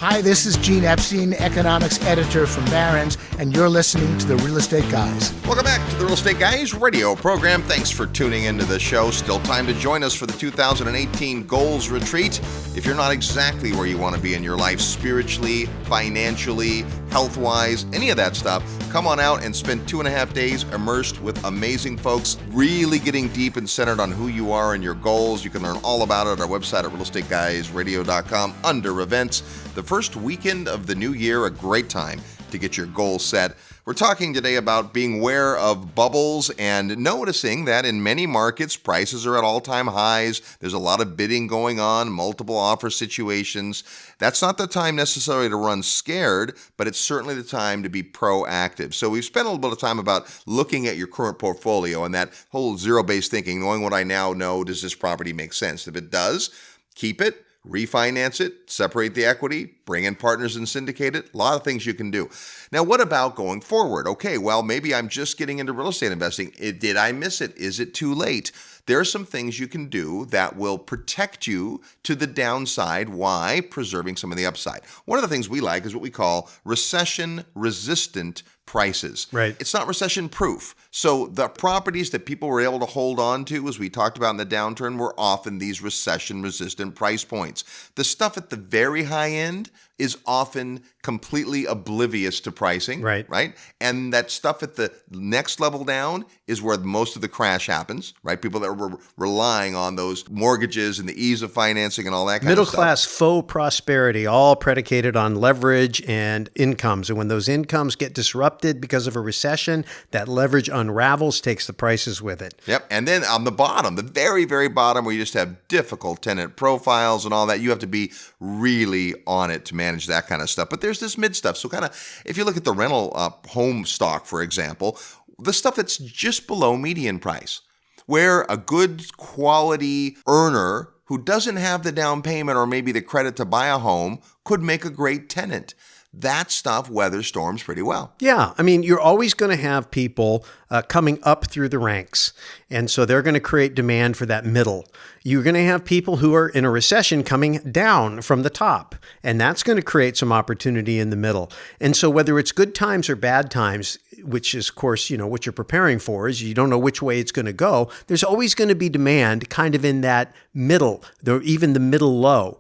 Hi, this is Gene Epstein, economics editor from Barron's, and you're listening to the Real Estate Guys. Welcome back to the Real Estate Guys radio program. Thanks for tuning into the show. Still time to join us for the 2018 Goals Retreat. If you're not exactly where you want to be in your life, spiritually, financially, health-wise, any of that stuff, come on out and spend 2.5 days immersed with amazing folks, really getting deep and centered on who you are and your goals. You can learn all about it at our website at realestateguysradio.com under events. The first weekend of the new year, a great time to get your goals set. We're talking today about being aware of bubbles and noticing that in many markets, prices are at all-time highs. There's a lot of bidding going on, multiple offer situations. That's not the time necessarily to run scared, but it's certainly the time to be proactive. So we've spent a little bit of time about looking at your current portfolio and that whole zero-based thinking, knowing what I now know, does this property make sense? If it does, keep it. Refinance it, separate the equity, bring in partners and syndicate it. A lot of things you can do. Now, what about going forward? Okay, well, maybe I'm just getting into real estate investing. Did I miss it? Is it too late? There are some things you can do that will protect you to the downside while preserving some of the upside. One of the things we like is what we call recession-resistant prices. Right. It's not recession proof. So the properties that people were able to hold on to, as we talked about in the downturn, were often these recession resistant price points. The stuff at the very high end is often completely oblivious to pricing, right? And that stuff at the next level down is where most of the crash happens, right? People that were relying on those mortgages and the ease of financing and all that kind of stuff. Middle class faux prosperity, all predicated on leverage and incomes. And when those incomes get disrupted because of a recession, that leverage unravels, takes the prices with it. Yep. And then on the bottom, the very, very bottom, where you just have difficult tenant profiles and all that, you have to be really on it to manage that kind of stuff. But there's this mid stuff. So kind of, if you look at the rental home stock, for example, the stuff that's just below median price, where a good quality earner who doesn't have the down payment or maybe the credit to buy a home could make a great tenant. That stuff weathers storms pretty well. Yeah. I mean, you're always going to have people coming up through the ranks. And so they're going to create demand for that middle. You're going to have people who are in a recession coming down from the top. And that's going to create some opportunity in the middle. And so whether it's good times or bad times, which is, of course, what you're preparing for is you don't know which way it's going to go. There's always going to be demand kind of in that middle, even the middle low,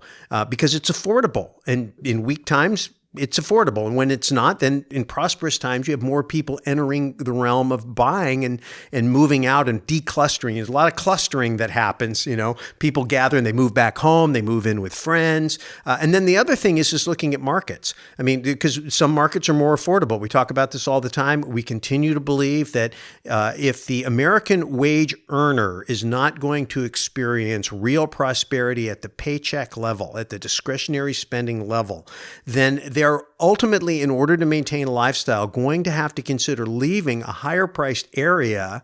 because it's affordable. And in weak times, it's affordable. And when it's not, then in prosperous times, you have more people entering the realm of buying and moving out and declustering. There's a lot of clustering that happens. People gather and they move back home, they move in with friends. And then the other thing is just looking at markets. I mean, because some markets are more affordable. We talk about this all the time. We continue to believe that if the American wage earner is not going to experience real prosperity at the paycheck level, at the discretionary spending level, then they're ultimately, in order to maintain a lifestyle, going to have to consider leaving a higher priced area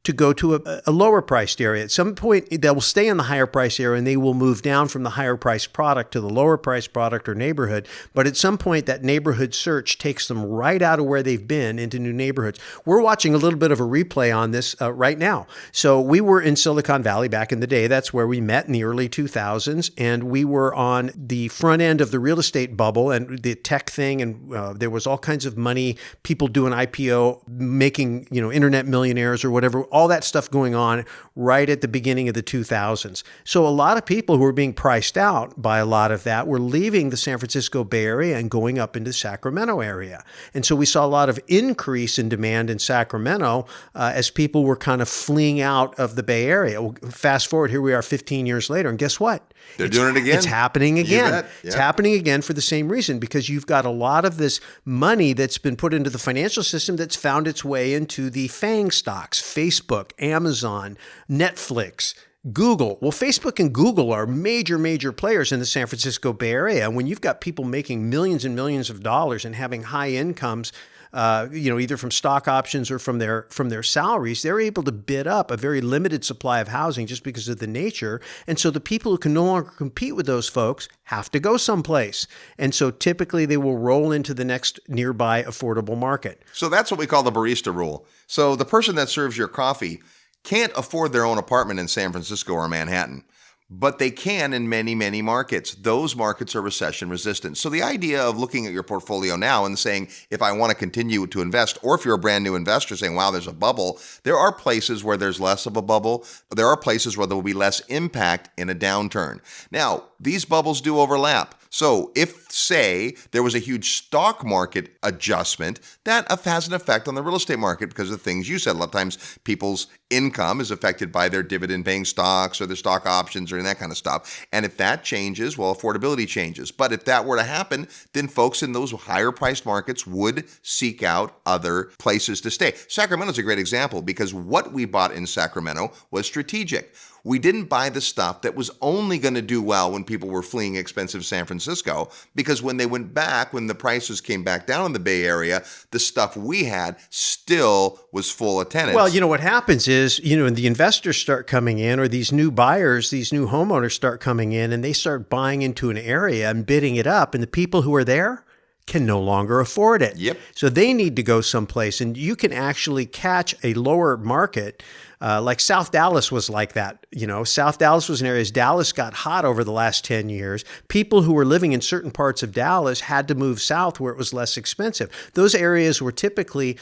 to go to a lower priced area. At some point, they will stay in the higher price area and they will move down from the higher priced product to the lower priced product or neighborhood. But at some point, that neighborhood search takes them right out of where they've been into new neighborhoods. We're watching a little bit of a replay on this right now. So we were in Silicon Valley back in the day. That's where we met in the early 2000s. And we were on the front end of the real estate bubble and the tech thing. And there was all kinds of money, people doing IPO, making, internet millionaires or whatever, all that stuff going on right at the beginning of the 2000s. So a lot of people who were being priced out by a lot of that were leaving the San Francisco Bay Area and going up into the Sacramento area. And so we saw a lot of increase in demand in Sacramento as people were kind of fleeing out of the Bay Area. Well, fast forward, here we are 15 years later, and guess what? They're doing it again. It's happening again. Yeah. It's happening again for the same reason, because you've got a lot of this money that's been put into the financial system that's found its way into the FANG stocks, Facebook, Amazon, Netflix, Google. Well, Facebook and Google are major players in the San Francisco Bay Area. And when you've got people making millions and millions of dollars and having high incomes, either from stock options or from their salaries, they're able to bid up a very limited supply of housing just because of the nature. And so the people who can no longer compete with those folks have to go someplace. And so typically they will roll into the next nearby affordable market. So that's what we call the barista rule. So the person that serves your coffee can't afford their own apartment in San Francisco or Manhattan, but they can in many markets. Those markets are recession resistant. So the idea of looking at your portfolio now and saying, if I want to continue to invest, or if you're a brand new investor saying, wow, there's a bubble, there are places where there's less of a bubble. There are places where there will be less impact in a downturn. Now, these bubbles do overlap. So if, say, there was a huge stock market adjustment, that has an effect on the real estate market because of the things you said. A lot of times people's income is affected by their dividend-paying stocks or their stock options or that kind of stuff. And if that changes, well, affordability changes. But if that were to happen, then folks in those higher-priced markets would seek out other places to stay. Sacramento's a great example because what we bought in Sacramento was strategic. We didn't buy the stuff that was only going to do well when people were fleeing expensive San Francisco, because when they went back, when the prices came back down in the Bay Area, the stuff we had still was full of tenants. Well, what happens is, the investors start coming in, or these new buyers, these new homeowners start coming in, and they start buying into an area and bidding it up. And the people who are there can no longer afford it. Yep. So they need to go someplace, and you can actually catch a lower market. Like South Dallas was like that. South Dallas was an area, as Dallas got hot over the last 10 years, people who were living in certain parts of Dallas had to move south where it was less expensive. Those areas were typically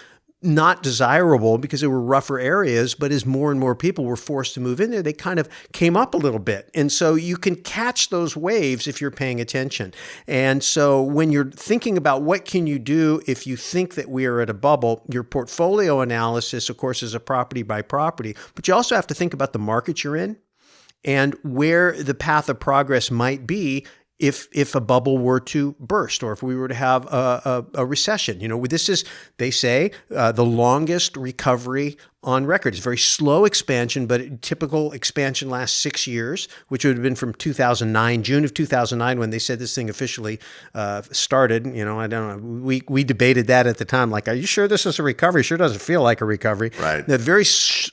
not desirable because they were rougher areas, but as more and more people were forced to move in there, they kind of came up a little bit. And so you can catch those waves if you're paying attention. And so when you're thinking about what can you do if you think that we are at a bubble, your portfolio analysis, of course, is a property by property, but you also have to think about the market you're in and where the path of progress might be if a bubble were to burst, or if we were to have a recession. This is, they say, the longest recovery on record. It's very slow expansion, but typical expansion lasts 6 years, which would have been from 2009, June of 2009, when they said this thing officially started. I don't know. We debated that at the time. Like, are you sure this is a recovery? Sure doesn't feel like a recovery. Right. A very,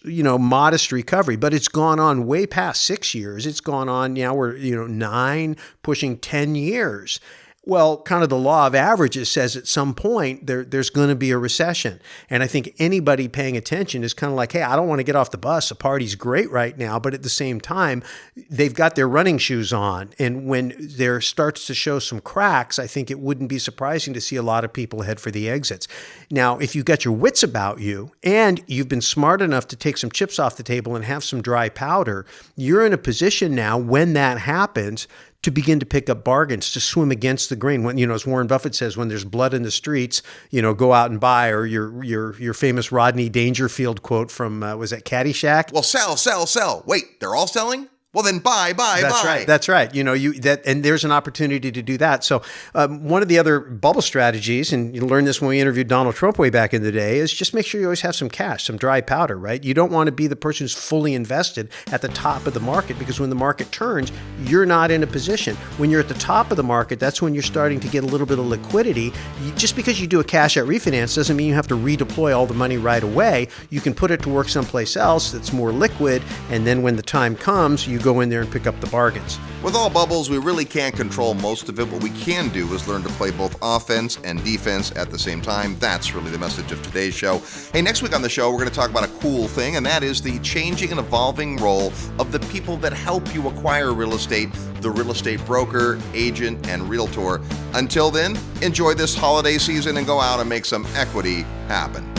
modest recovery, but it's gone on way past 6 years. It's gone on, now we're, 9, pushing 10 years. Well, kind of the law of averages says at some point there's going to be a recession. And I think anybody paying attention is kind of like, hey, I don't want to get off the bus. The party's great right now. But at the same time, they've got their running shoes on. And when there starts to show some cracks, I think it wouldn't be surprising to see a lot of people head for the exits. Now, if you've got your wits about you and you've been smart enough to take some chips off the table and have some dry powder, you're in a position now when that happens to begin to pick up bargains, to swim against the grain. When, as Warren Buffett says, when there's blood in the streets, go out and buy, or your famous Rodney Dangerfield quote from, was that Caddyshack? Well, sell. Wait, they're all selling? Well, then buy. That's right. And there's an opportunity to do that. So one of the other bubble strategies, and you learned this when we interviewed Donald Trump way back in the day, is just make sure you always have some cash, some dry powder, right? You don't want to be the person who's fully invested at the top of the market, because when the market turns, you're not in a position. When you're at the top of the market, that's when you're starting to get a little bit of liquidity. Just because you do a cash out refinance doesn't mean you have to redeploy all the money right away. You can put it to work someplace else that's more liquid, and then when the time comes, you go in there and pick up the bargains. With all bubbles, we really can't control most of it. What we can do is learn to play both offense and defense at the same time. That's really the message of today's show. Hey, next week on the show, we're going to talk about a cool thing, and that is the changing and evolving role of the people that help you acquire real estate, the real estate broker, agent, and realtor. Until then, enjoy this holiday season and go out and make some equity happen.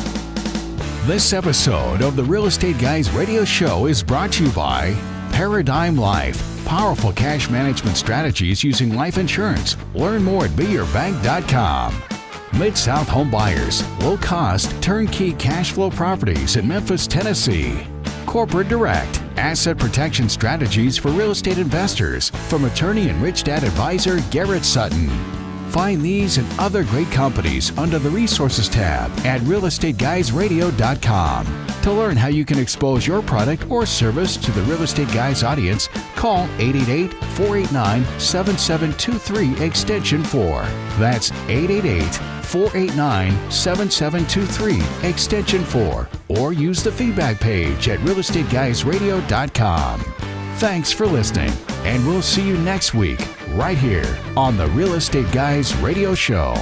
This episode of the Real Estate Guys radio show is brought to you by Paradigm Life. Powerful cash management strategies using life insurance. Learn more at beyourbank.com. Mid-South Home Buyers. Low-cost, turnkey cash flow properties in Memphis, Tennessee. Corporate Direct. Asset protection strategies for real estate investors. From attorney and Rich Dad advisor Garrett Sutton. Find these and other great companies under the Resources tab at realestateguysradio.com. To learn how you can expose your product or service to the Real Estate Guys audience, call 888-489-7723 extension 4. That's 888-489-7723 extension 4. Or use the feedback page at realestateguysradio.com. Thanks for listening, and we'll see you next week right here on the Real Estate Guys Radio Show.